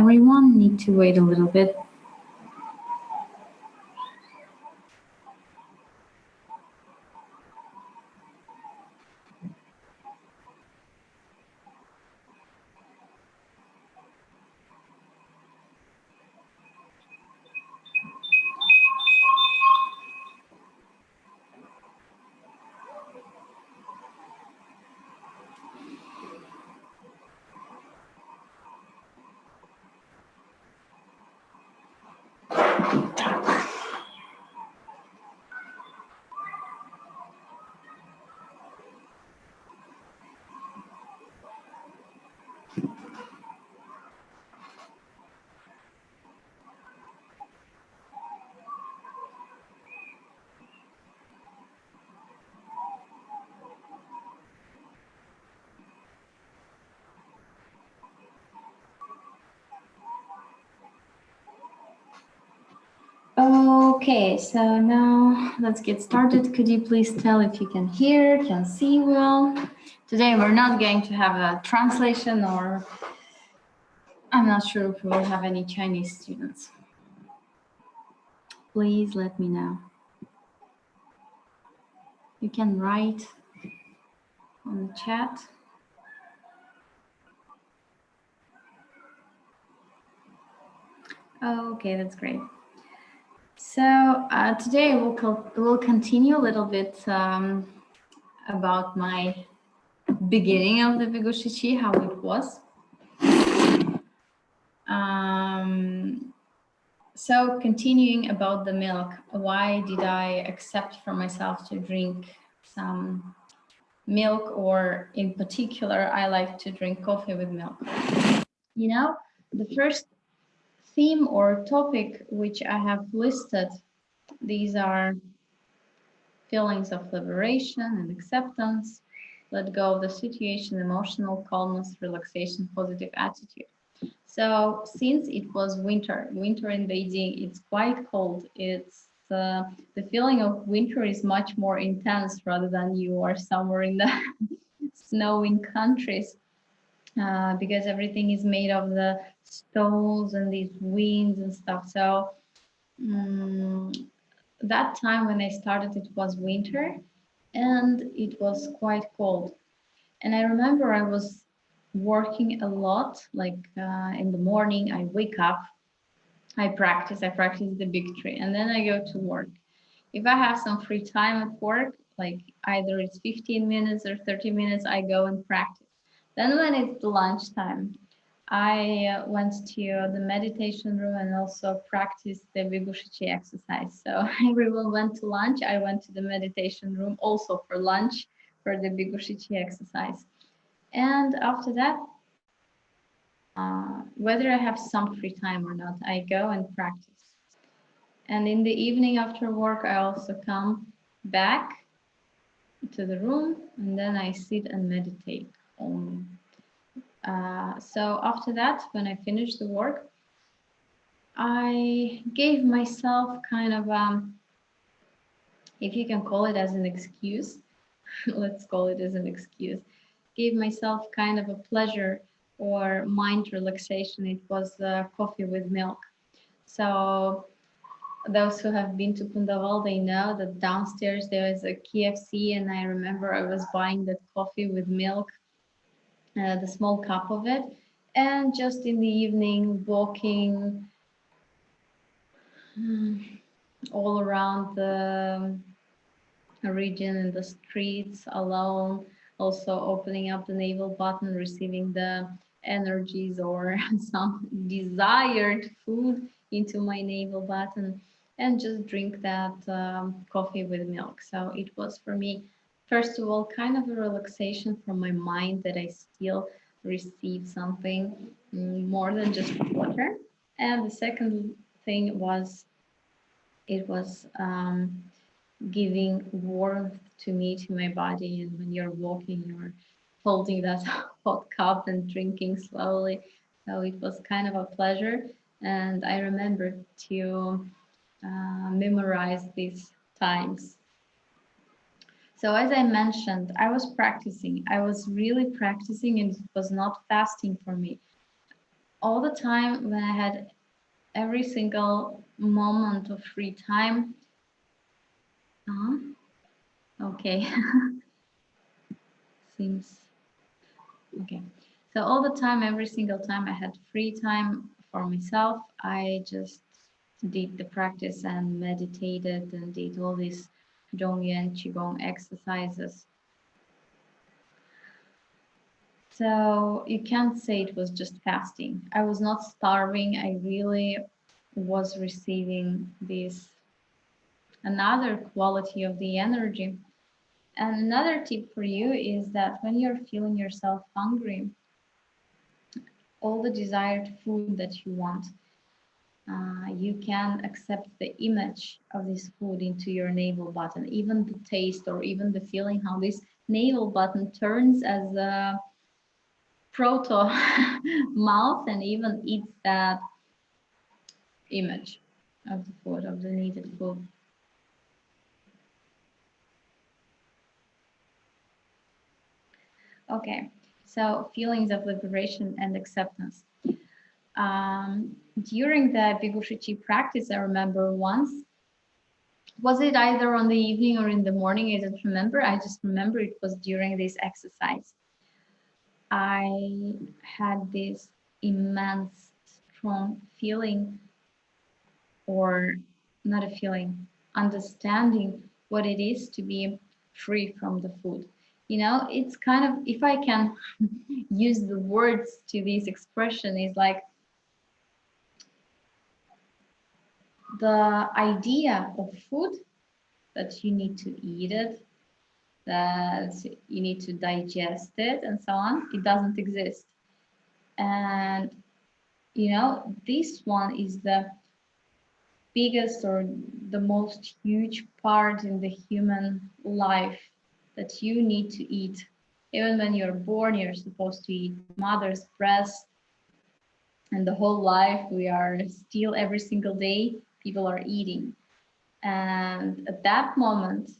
everyone. Need to wait a little bit. Okay, so now let's get started. Could you please tell if you can hear, can see well? Today we're not going to have a translation, or I'm not sure if we will have any Chinese students. Please let me know. You can write on the chat. Okay, that's great. So today we'll continue a little bit about my beginning of the BIGUSHIQI, how it was. So continuing about the milk, why did I accept for myself to drink some milk, or in particular, I like to drink coffee with milk? You know, the first theme or topic which I have listed, these are feelings of liberation and acceptance, let go of the situation, emotional calmness, relaxation, positive attitude. So since it was winter in Beijing, it's quite cold. It's the feeling of winter is much more intense rather than you are somewhere in the snowing countries, because everything is made of the stones and these winds and stuff. So that time when I started, it was winter and it was quite cold. And I remember I was working a lot, like in the morning, I wake up, I practice the big tree, and then I go to work. If I have some free time at work, like either it's 15 minutes or 30 minutes, I go and practice. Then when it's lunchtime, I went to the meditation room and also practiced the BIGUSHIQI exercise. So everyone went to lunch. I went to the meditation room also for lunch for the BIGUSHIQI exercise. And after that, whether I have some free time or not, I go and practice. And in the evening after work, I also come back to the room and then I sit and meditate only. So after that, when I finish the work, I gave myself kind of, if you can call it as an excuse, let's call it as an excuse, gave myself kind of a pleasure or mind relaxation. It was coffee with milk. So those who have been to Pundaval, they know that downstairs there is a KFC, and I remember I was buying that coffee with milk, the small cup of it, and just in the evening walking all around the region in the streets alone, also opening up the navel button, receiving the energies or some desired food into my navel button, and just drink that coffee with milk. So it was for me, first of all, kind of a relaxation from my mind that I still receive something more than just water. And the second thing was, it was giving warmth to me, to my body. And when you're walking, you're holding that hot cup and drinking slowly. So it was kind of a pleasure. And I remember to memorize these times. So as I mentioned, I was practicing. I was really practicing, and it was not fasting for me. all the time when I had every single moment of free time. uh, okay. Seems okay. So all the time, every single time I had free time for myself, I just did the practice and meditated and did all these Zhongyan Qigong exercises. So you can't say it was just fasting. I was not starving. I really was receiving this another quality of the energy. And another tip for you is that when you're feeling yourself hungry, all the desired food that you want, you can accept the image of this food into your navel button, even the taste or even the feeling how this navel button turns as a proto mouth and even eats that image of the food, of the needed food. Okay, so feelings of liberation and acceptance. During the BIGUSHIQI practice, I remember once, was it either on the evening or in the morning? I don't remember. I just remember it was during this exercise. I had this immense, strong feeling, or not a feeling, understanding what it is to be free from the food. You know, it's kind of, if I can use the words to this expression, is like the idea of food, that you need to eat it, that you need to digest it, and so on, it doesn't exist. And, you know, this one is the biggest or the most huge part in the human life, that you need to eat. Even when you're born, you're supposed to eat mother's breast, and the whole life we are still every single day people are eating. And at that moment,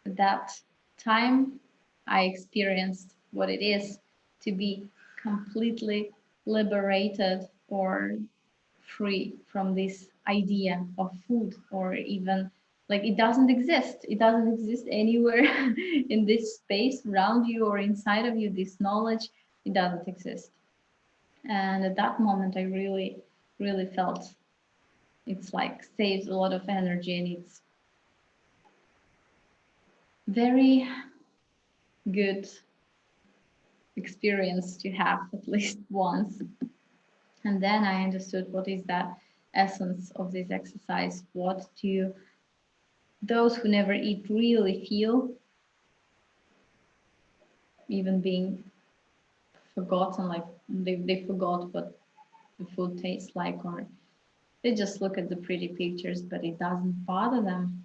at that time, I experienced what it is to be completely liberated or free from this idea of food, or even like it doesn't exist. It doesn't exist anywhere in this space around you or inside of you. This knowledge, it doesn't exist. And at that moment, I really, really felt it's like saves a lot of energy, and it's very good experience to have at least once. And then I understood what is that essence of this exercise, what do those who never eat really feel, even being forgotten, like they forgot what the food tastes like, or they just look at the pretty pictures, but it doesn't bother them.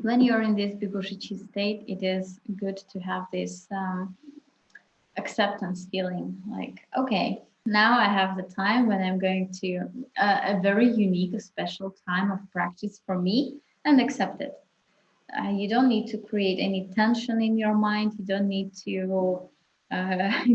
When you're in this Bigushichi state, it is good to have this acceptance feeling, like, okay, now I have the time when I'm going to a very unique, a special time of practice for me, and accept it. You don't need to create any tension in your mind. You don't need to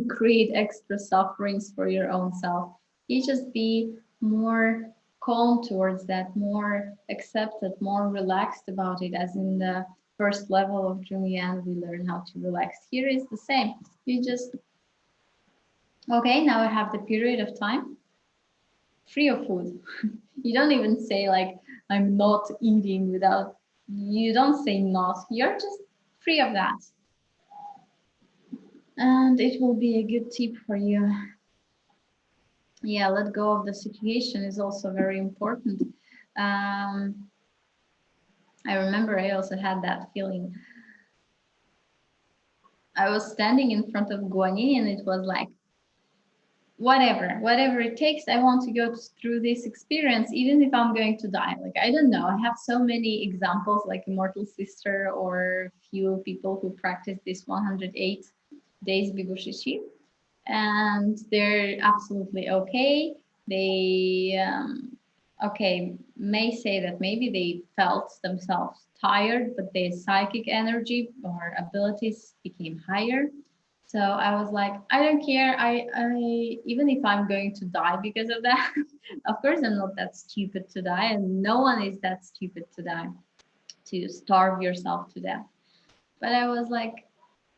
create extra sufferings for your own self. You just be more calm towards that, more accepted, more relaxed about it. As in the first level of Jungian, we learn how to relax. Here is the same. You just, okay, now I have the period of time free of food. You don't even say like, I'm not eating without, you don't say not, you're just free of that. And it will be a good tip for you. Yeah, let go of the situation is also very important. I remember I also had that feeling. I was standing in front of Guanyin and it was like, whatever it takes, I want to go through this experience, even if I'm going to die. Like, I don't know, I have so many examples, like Immortal Sister or few people who practice this 108 days Bigushishi, and they're absolutely okay. They okay, may say that maybe they felt themselves tired, but their psychic energy or abilities became higher. So I was like, I don't care. I even if I'm going to die because of that, of course I'm not that stupid to die, and no one is that stupid to die, to starve yourself to death. But I was like,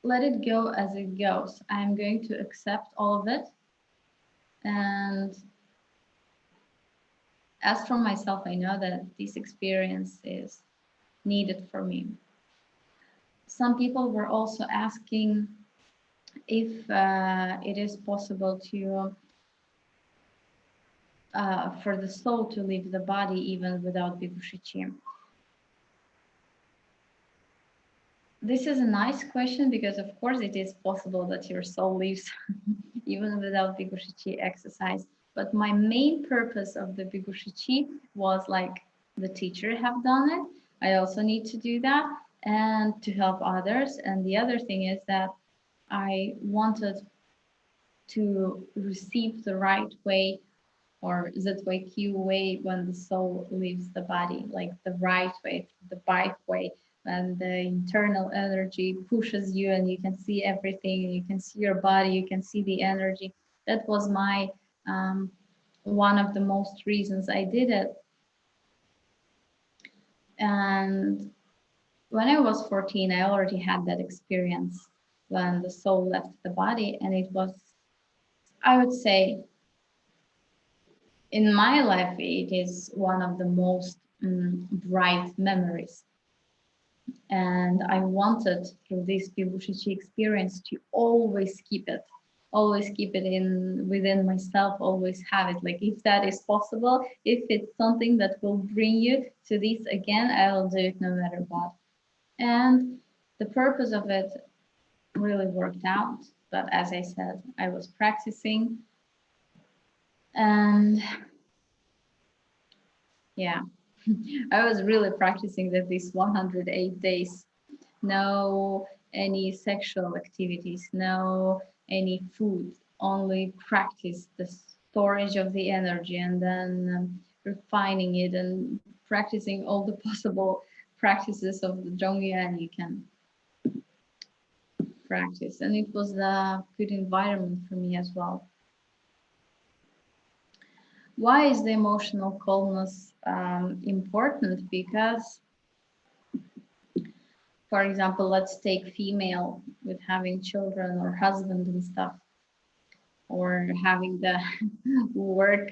let it go as it goes. I'm going to accept all of it. And as for myself, I know that this experience is needed for me. Some people were also asking if it is possible to for the soul to leave the body even without Bigushichi. This is a nice question because of course it is possible that your soul leaves even without Bigushichi exercise. But my main purpose of the Bigushichi was like the teacher have done it. I also need to do that and to help others. And the other thing is that I wanted to receive the right way or ZYQ way when the soul leaves the body, like the right way, the bike way, when the internal energy pushes you and you can see everything, and you can see your body, you can see the energy. That was my one of the most reasons I did it. And when I was 14, I already had that experience when the soul left the body, and it was, I would say, in my life, it is one of the most bright memories. And I wanted through this Bigushichi experience to always keep it in within myself, always have it. Like if that is possible, if it's something that will bring you to this again, I'll do it no matter what. And the purpose of it really worked out. But as I said, I was practicing and yeah, I was really practicing that these 108 days. No any sexual activities, no any food, only practice the storage of the energy and then refining it and practicing all the possible practices of the Zhongyuan you can practice. And it was a good environment for me as well. Why is the emotional calmness important? Because, for example, let's take female with having children or husband and stuff, or having the work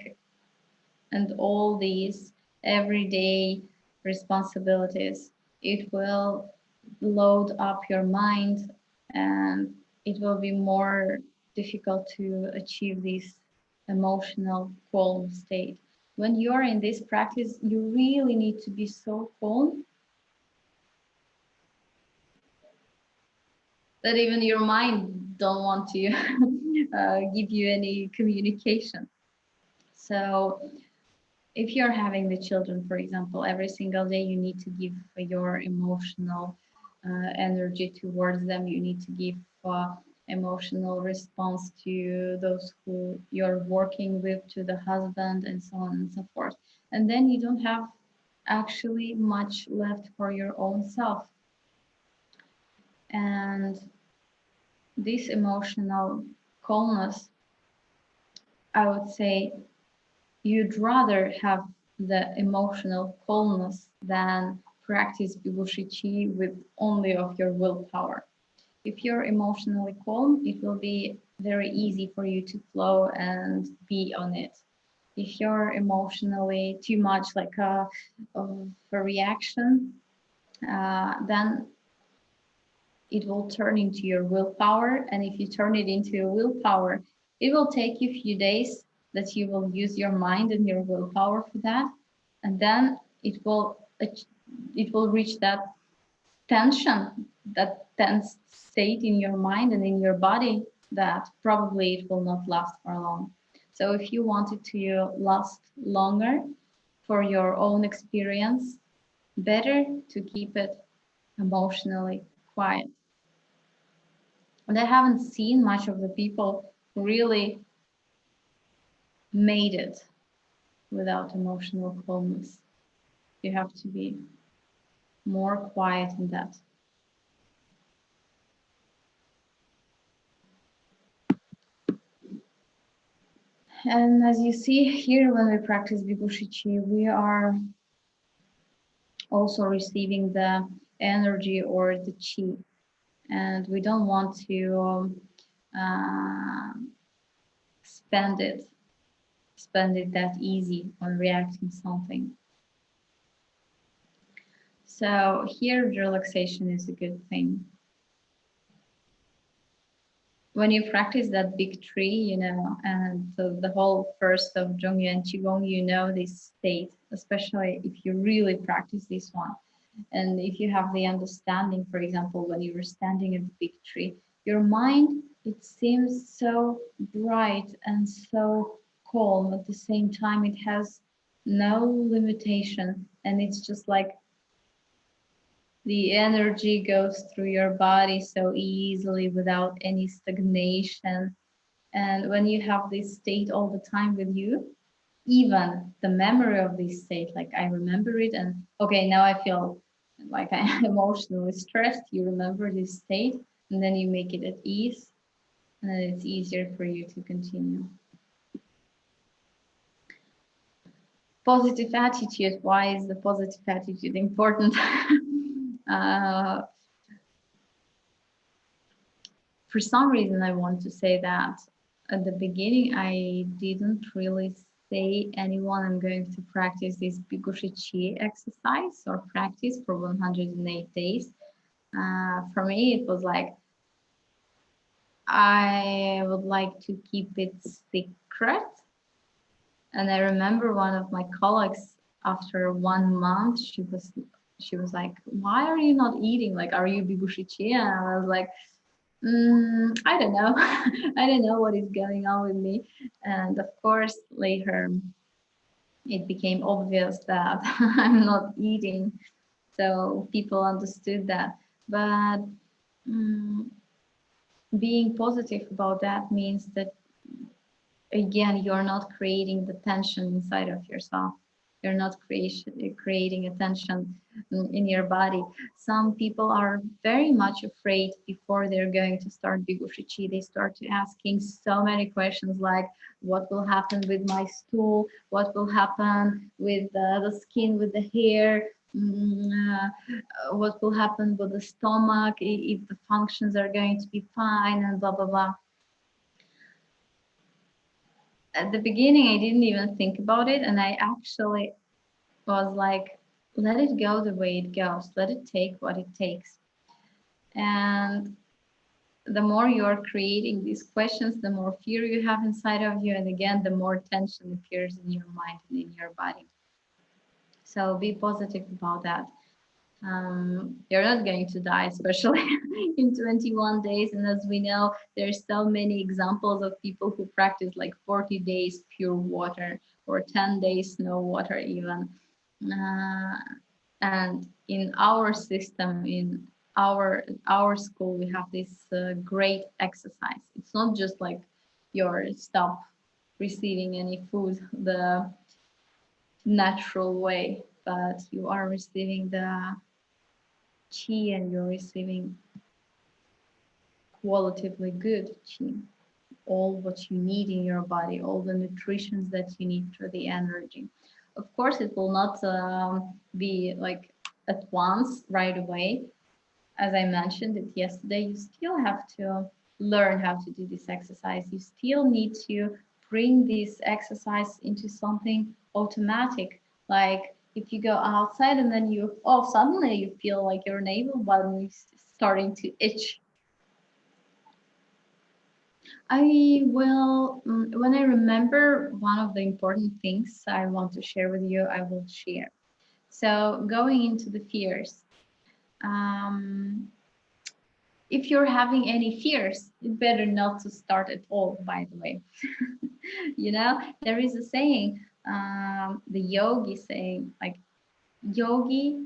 and all these everyday responsibilities. It will load up your mind and it will be more difficult to achieve this emotional calm state. When you're in this practice, you really need to be so calm that even your mind don't want to give you any communication. So if you're having the children, for example, every single day you need to give your emotional energy towards them. You need to give emotional response to those who you're working with, to the husband, and so on and so forth. And then you don't have actually much left for your own self. And this emotional calmness, I would say, you'd rather have the emotional calmness than practice Bigushichi with only of your willpower. If you're emotionally calm, it will be very easy for you to flow and be on it. If you're emotionally too much like of a reaction, then it will turn into your willpower. And if you turn it into your willpower, it will take you a few days that you will use your mind and your willpower for that. And then it will reach that tension, that tense state in your mind and in your body that probably it will not last for long. So if you want it to last longer for your own experience, better to keep it emotionally quiet. And I haven't seen much of the people who really made it without emotional calmness. You have to be more quiet in that. And as you see here, when we practice Bigushiqi, we are also receiving the energy or the chi, and we don't want to uh, spend it that easy on reacting something. So here relaxation is a good thing. When you practice that big tree, and the whole first of Zhongyu and Qigong, this state, especially if you really practice this one. And if you have the understanding, for example, when you were standing at the big tree, your mind, it seems so bright and so calm. At the same time, it has no limitation. And it's just like the energy goes through your body so easily without any stagnation. And when you have this state all the time with you, even the memory of this state, like I remember it, and okay, now I feel like I'm emotionally stressed. You remember this state, and then you make it at ease, and then it's easier for you to continue. Positive attitude. Why is the positive attitude important? For some reason, I want to say that at the beginning, I didn't really say anyone I'm going to practice this BIGUSHIQI exercise or practice for 108 days. For me, it was like, I would like to keep it secret. And I remember one of my colleagues, after 1 month, she was like, why are you not eating? Like, are you BIGUSHIQI? And I was like, I don't know. I don't know what is going on with me. And of course, later it became obvious that I'm not eating. So people understood that. But um, being positive about that means that, again, you're not creating the tension inside of yourself. You're not creating a tension in your body. Some people are very much afraid before they're going to start Bigushichi. They start to asking so many questions like, what will happen with my stool? What will happen with the skin, with the hair? What will happen with the stomach, if the functions are going to be fine, and blah, blah, blah. At the beginning, I didn't even think about it. And I actually was like, let it go the way it goes. Let it take what it takes. And the more you're creating these questions, the more fear you have inside of you. And again, the more tension appears in your mind and in your body. So be positive about that. You're not going to die, especially in 21 days. And as we know, there's so many examples of people who practice like 40 days pure water or 10 days no water even. Uh, and in our system, in our school, we have this great exercise. It's not just like your stop receiving any food the natural way, but you are receiving the chi and you're receiving qualitatively good chi, all what you need in your body, all the nutritions that you need for the energy. Of course, it will not be like at once right away. As I mentioned it yesterday, you still have to learn how to do this exercise. You still need to bring this exercise into something automatic. Like if you go outside and then suddenly you feel like your navel button is starting to itch. When I remember one of the important things I want to share with you, I will share. So going into the fears. Um, if you're having any fears, it's better not to start at all, by the way. There is a saying, the yogi saying, like, yogi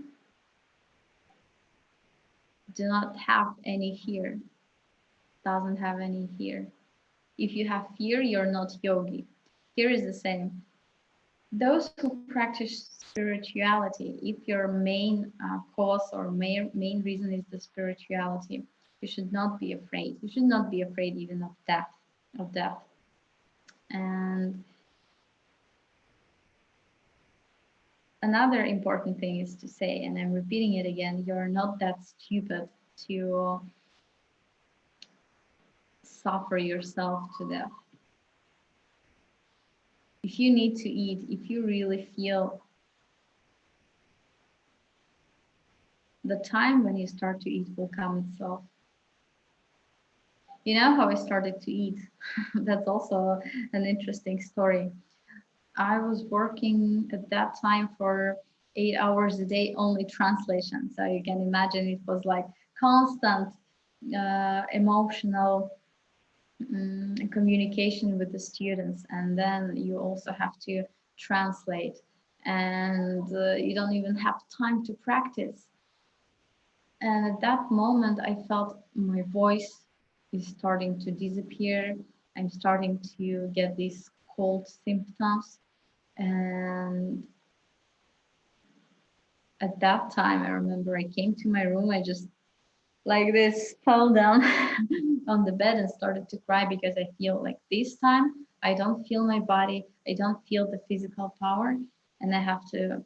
do not have any fear, doesn't have any fear. If you have fear, you're not yogi. Here is the same. Those who practice spirituality, if your main cause or main reason is the spirituality, you should not be afraid. You should not be afraid even of death. And another important thing is to say, and I'm repeating it again, you're not that stupid to suffer yourself to death. If you need to eat, if you really feel the time when you start to eat will come itself. You know how I started to eat? That's also an interesting story. I was working at that time for 8 hours a day, only translation. So you can imagine it was like constant emotional communication with the students. And then you also have to translate, and you don't even have time to practice. And at that moment, I felt my voice is starting to disappear. I'm starting to get these cold symptoms. And at that time, I remember I came to my room. I just like this fell down on the bed and started to cry because I feel like this time I don't feel my body. I don't feel the physical power. And I have to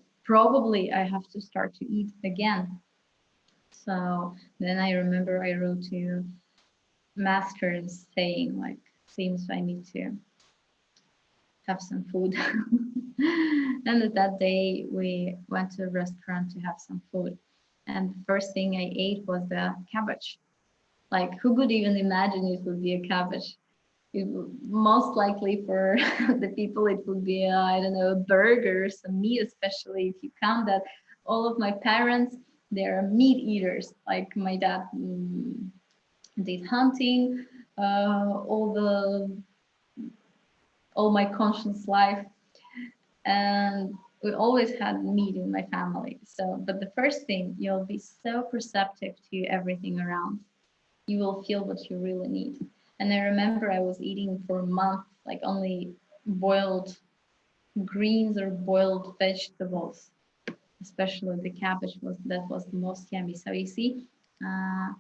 start to eat again. So then I remember I wrote to masters saying like, seems I need to have some food. And that day we went to a restaurant to have some food. And the first thing I ate was the cabbage. Like, who could even imagine it would be a cabbage? Most likely for the people, it would be, I don't know, a burger, some meat, especially if you count that all of my parents, they're meat eaters. Like my dad did hunting, all my conscious life, and we always had meat in my family. So, but the first thing, you'll be so perceptive to everything around. You will feel what you really need. And I remember I was eating for a month, like only boiled greens or boiled vegetables, especially the cabbage was the most yummy. So you see, uh,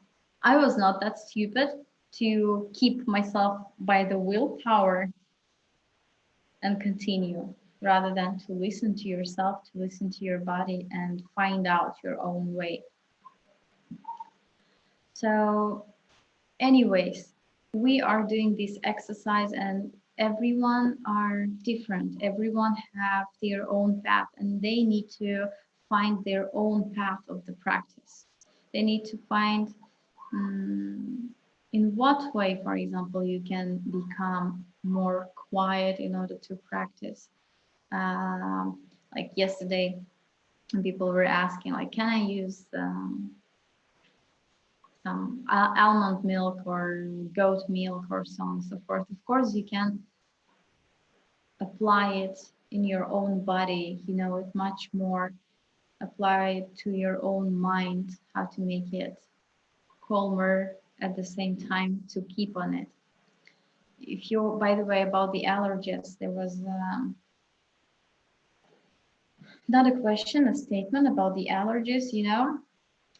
I was not that stupid to keep myself by the willpower and continue rather than to listen to yourself, to listen to your body and find out your own way. So anyways, we are doing this exercise and everyone are different. Everyone have their own path and they need to find their own path of the practice. They need to find in what way, for example, you can become more quiet in order to practice. Like yesterday, people were asking, like, can I use some almond milk or goat milk or so on and so forth? Of course, you can apply it in your own body. You know it much more. Apply it to your own mind, how to make it calmer at the same time to keep on it. If you, by the way, about the allergies, there was not a question, a statement about the allergies. You know,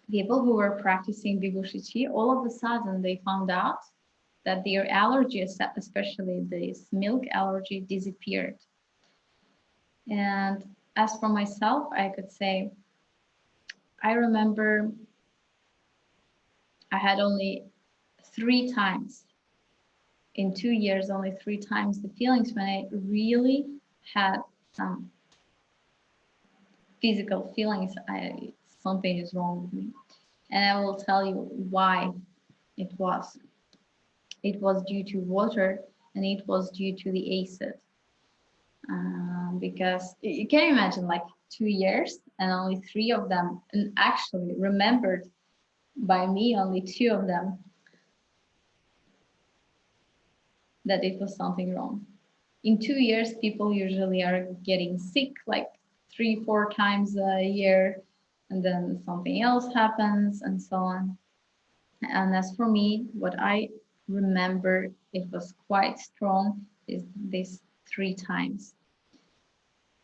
people who were practicing BIGUSHIQI, all of a sudden they found out that their allergies, especially this milk allergy, disappeared. And as for myself, I could say, I remember I had only 3 times in 2 years, only 3 times the feelings when I really had some physical feelings. Something is wrong with me. And I will tell you why it was. It was due to water and it was due to the acid. Because you can imagine like 2 years and only 3 of them, and actually remembered by me, only 2 of them, that it was something wrong. In 2 years, people usually are getting sick like 3, 4 times a year, and then something else happens and so on. And as for me, what I remember, it was quite strong, is this 3 times.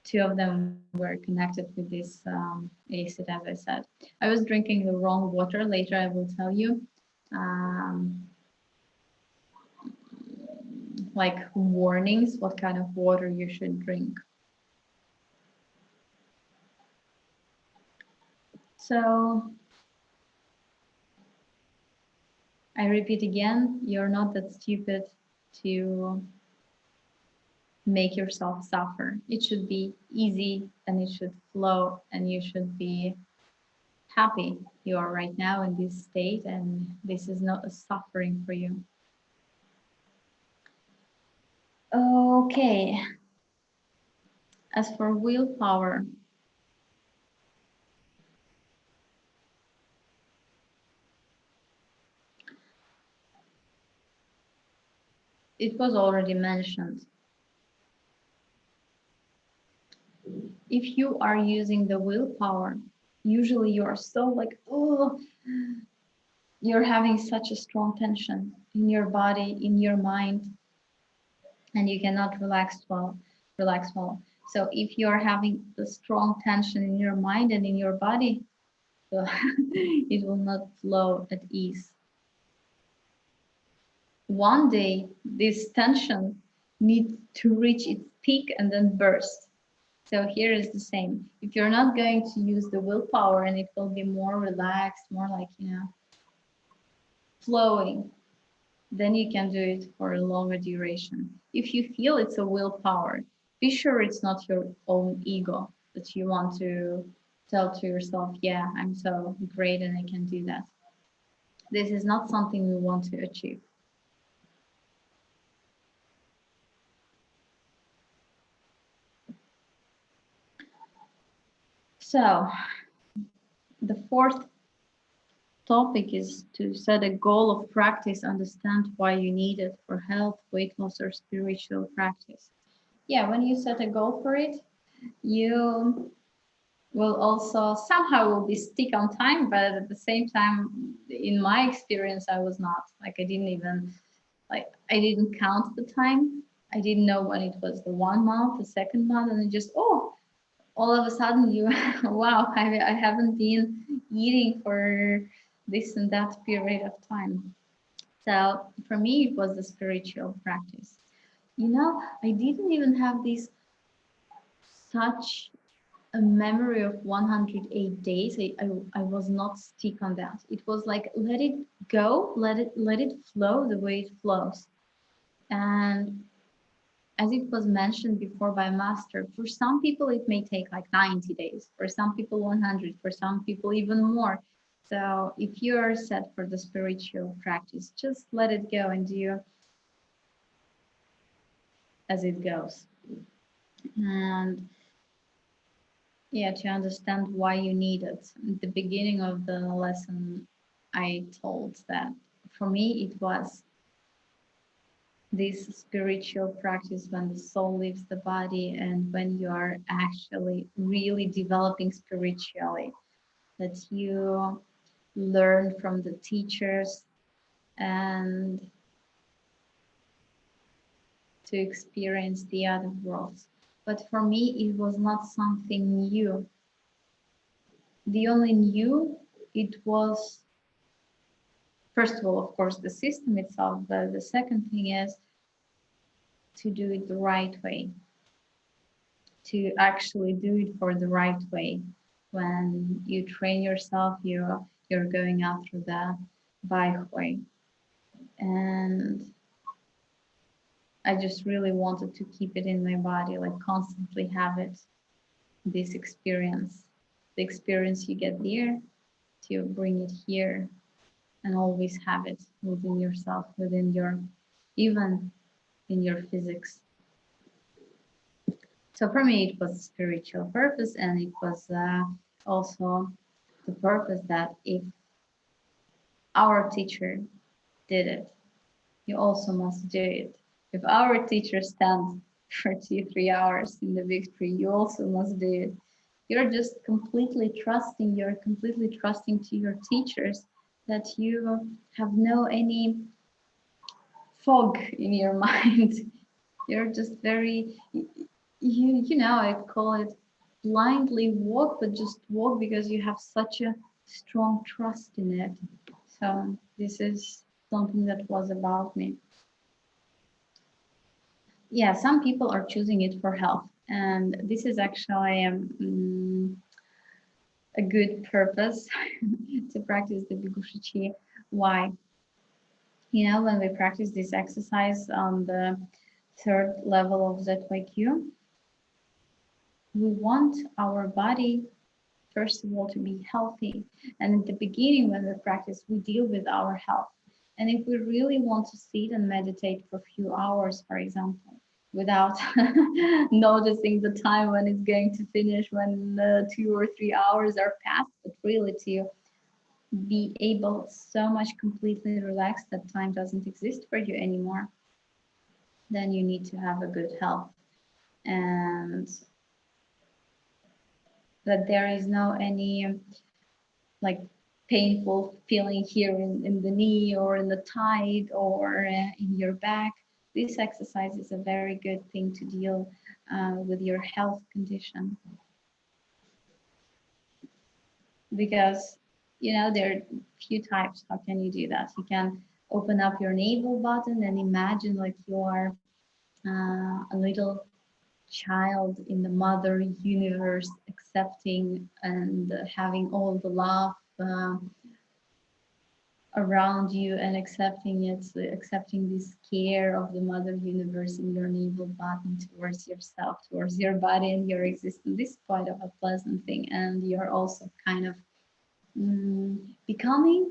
2 of them were connected with this acid, as I said. I was drinking the wrong water. Later, I will tell you. Um, like warnings what kind of water you should drink. So I repeat again, you're not that stupid to make yourself suffer. It should be easy and it should flow and you should be happy you are right now in this state and this is not a suffering for you. Okay, as for willpower, it was already mentioned. If you are using the willpower, usually you are so like, oh, you're having such a strong tension in your body, in your mind, and you cannot relax well. So if you are having the strong tension in your mind and in your body, so it will not flow at ease. One day, this tension needs to reach its peak and then burst. So here is the same. If you're not going to use the willpower and it will be more relaxed, more like, flowing, then you can do it for a longer duration. If you feel it's a willpower, be sure it's not your own ego that you want to tell to yourself, yeah, I'm so great and I can do that. This is not something we want to achieve. So the fourth topic is to set a goal of practice, understand why you need it for health, weight loss, or spiritual practice. Yeah, when you set a goal for it, you will also somehow will be stick on time, but at the same time, in my experience, I was not. Like I didn't count the time. I didn't know when it was the 1 month, the second month, and it just all of a sudden you wow, I haven't been eating for this and that period of time. So for me, it was the spiritual practice. I didn't even have this such a memory of 108 days. I was not stick on that. It was like let it go, let it flow the way it flows. And as it was mentioned before by Master, for some people it may take like 90 days, for some people 100, for some people even more. So if you're set for the spiritual practice, just let it go and do as it goes. And yeah, to understand why you need it. At the beginning of the lesson, I told that for me it was this spiritual practice when the soul leaves the body and when you are actually really developing spiritually, that you learn from the teachers and to experience the other worlds. But for me, it was not something new. The only new, it was, first of all, of course, the system itself, but the second thing is to do it the right way, to actually do it for the right way. When you train yourself, you're going after the bike way. And I just really wanted to keep it in my body, like constantly have it, this experience. The experience you get there, to bring it here and always have it within yourself, within your, even in your physics. So for me, it was a spiritual purpose, and it was also the purpose that if our teacher did it, you also must do it. If our teacher stands for 2-3 hours in the victory, you also must do it. You're just completely trusting, you're completely trusting to your teachers that you have no any fog in your mind. You're just very, I call it blindly walk, but just walk because you have such a strong trust in it. So this is something that was about me. Yeah, some people are choosing it for health, and this is actually a good purpose to practice the BIGUSHIQI. Why? You know, when we practice this exercise on the third level of ZYQ, we want our body, first of all, to be healthy. And at the beginning, when we practice, we deal with our health. And if we really want to sit and meditate for a few hours, for example, without noticing the time when it's going to finish, when 2 or 3 hours are past, but really to be able so much completely relaxed that time doesn't exist for you anymore, then you need to have a good health. And that there is no any like painful feeling here in the knee or in the thigh or in your back. This exercise is a very good thing to deal with your health condition, because you know there are few types. How can you do that? You can open up your navel button and imagine like you are a little child in the mother universe, accepting and having all the love around you and accepting it, accepting this care of the mother universe in your navel button towards yourself, towards your body and your existence. This is quite of a pleasant thing, and you're also kind of becoming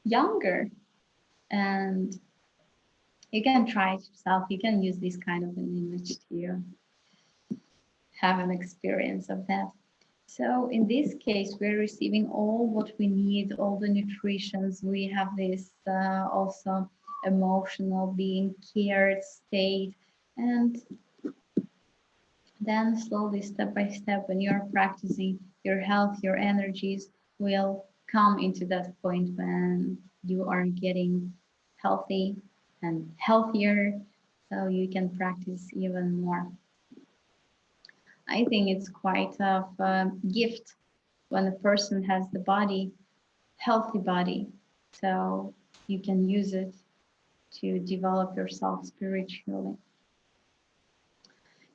younger, and you can try it yourself. You can use this kind of an image to have an experience of that. So in this case, we're receiving all what we need, all the nutritions. We have this also emotional being cared state. And then slowly, step by step, when you're practicing, your health, your energies will come into that point when you are getting healthy and healthier, so you can practice even more. I think it's quite of a gift when a person has the body, healthy body, so you can use it to develop yourself spiritually.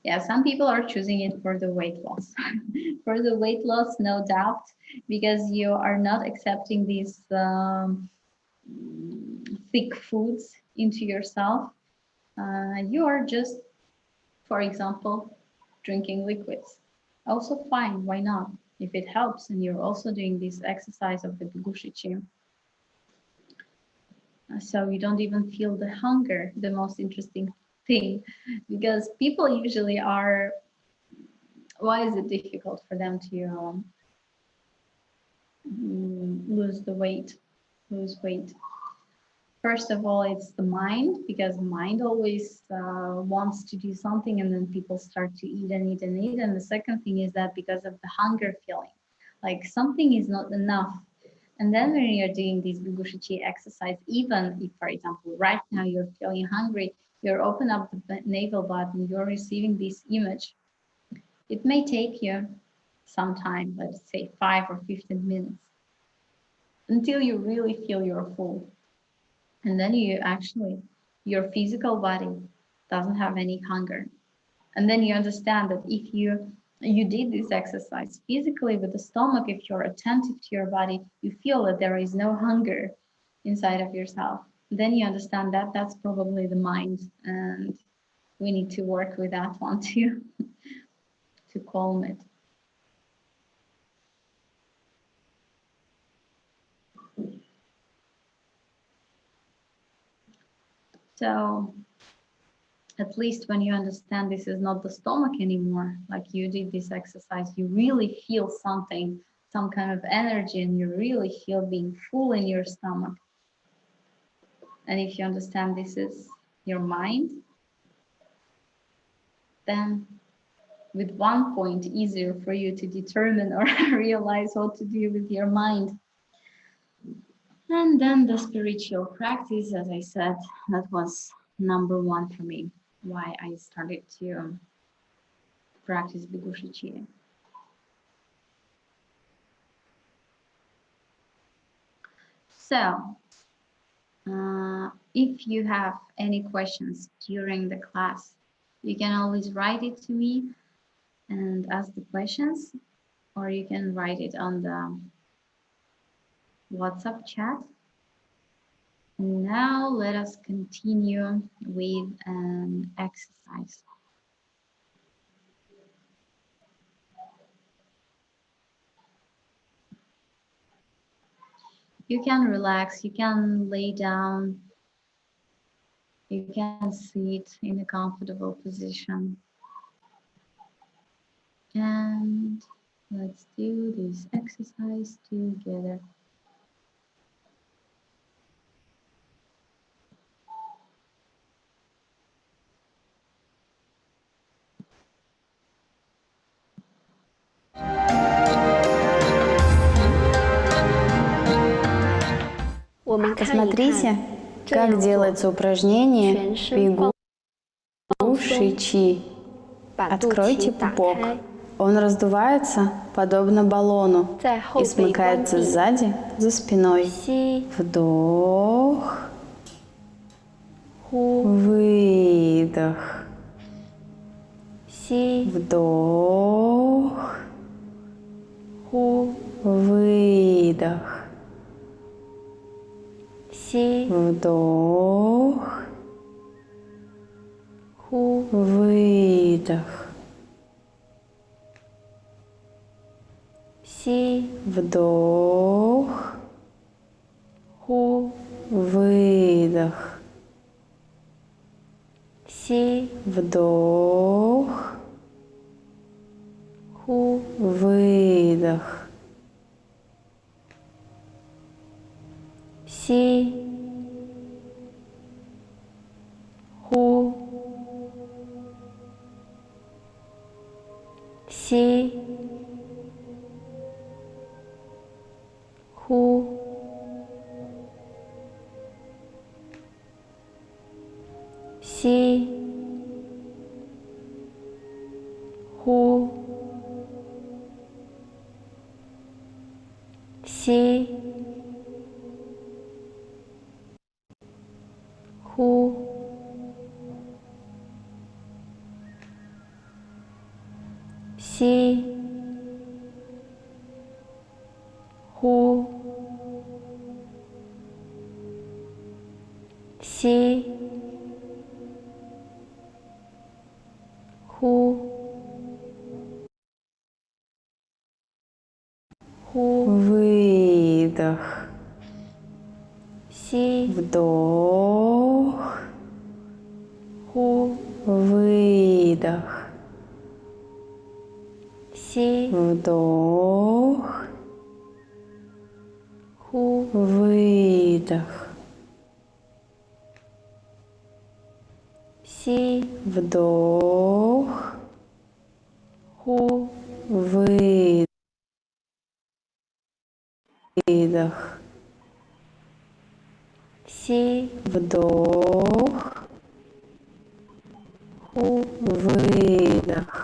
Yeah, some people are choosing it for the weight loss. For the weight loss, no doubt, because you are not accepting these thick foods into yourself. You are just, for example, drinking liquids. Also fine, why not? If it helps and you're also doing this exercise of the BIGUSHIQI, so you don't even feel the hunger, the most interesting thing, because people usually are, why is it difficult for them to lose weight? First of all, it's the mind, because mind always wants to do something, and then people start to eat and eat and eat. And the second thing is that because of the hunger feeling, like something is not enough. And then when you're doing this BIGUSHIQI exercise, even if, for example, right now you're feeling hungry, you're open up the navel button, you're receiving this image. It may take you some time, let's say 5 or 15 minutes, until you really feel you're full. And then you actually, your physical body doesn't have any hunger. And then you understand that if you did this exercise physically with the stomach, if you're attentive to your body, you feel that there is no hunger inside of yourself. Then you understand that that's probably the mind, and we need to work with that one too, to calm it. So at least when you understand this is not the stomach anymore, like you did this exercise, you really feel something, some kind of energy, and you really feel being full in your stomach. And if you understand this is your mind, then with one point easier for you to determine or realize what to do with your mind. And then the spiritual practice, as I said, that was number one for me, why I started to practice BIGUSHIQI. So If you have any questions during the class, you can always write it to me and ask the questions, or you can write it on the WhatsApp chat. Now let us continue with an exercise. You can relax, you can lay down, you can sit in a comfortable position. And let's do this exercise together. Посмотрите, как делается упражнение бигушичи. Откройте пупок. Он раздувается, подобно баллону, и смыкается сзади, за спиной. Вдох, выдох. Вдох, выдох. Вдох, выдох. Вдох, выдох. Вдох, выдох. Выдох. Вдох. Выдох. Вдох. Выдох. Вдох. Выдох. Выдох. Вдох. Выдох.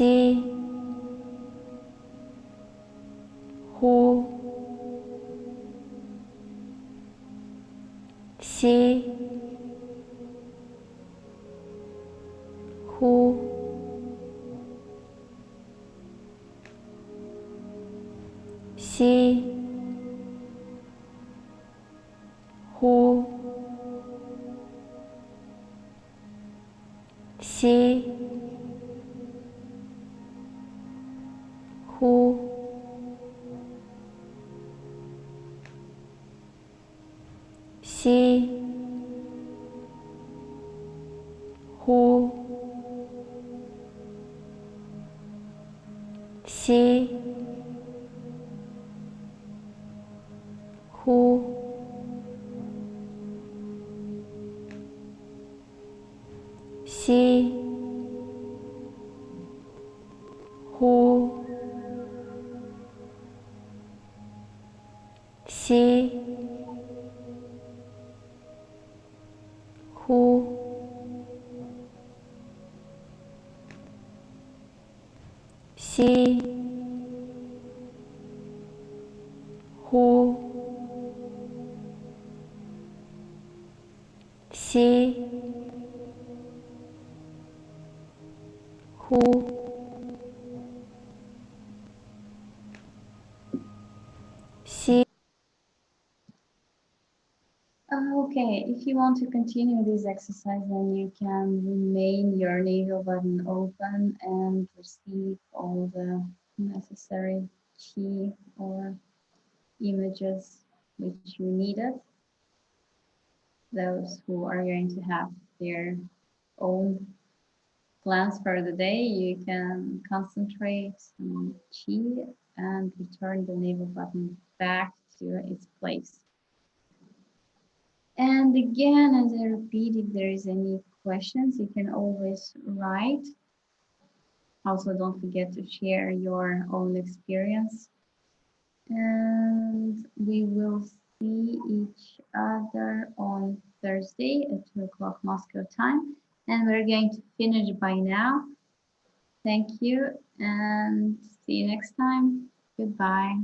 Si, Hu, Si, Hu, Si, Hu, Si, Hu, Si, Hu, Si, Hu, Si, Hu, Si, Hu, Si, Hu, Si, Hu, Si. Okay, if you want to continue this exercise, then you can remain your navel button open and receive all the necessary chi or images which you needed. Those who are going to have their own plans for the day, you can concentrate on chi and return the navel button back to its place. And again, as I repeat, if there is any questions, you can always write. Also, don't forget to share your own experience. And we will see each other on Thursday at 2 o'clock Moscow time. And we're going to finish by now. Thank you and see you next time. Goodbye.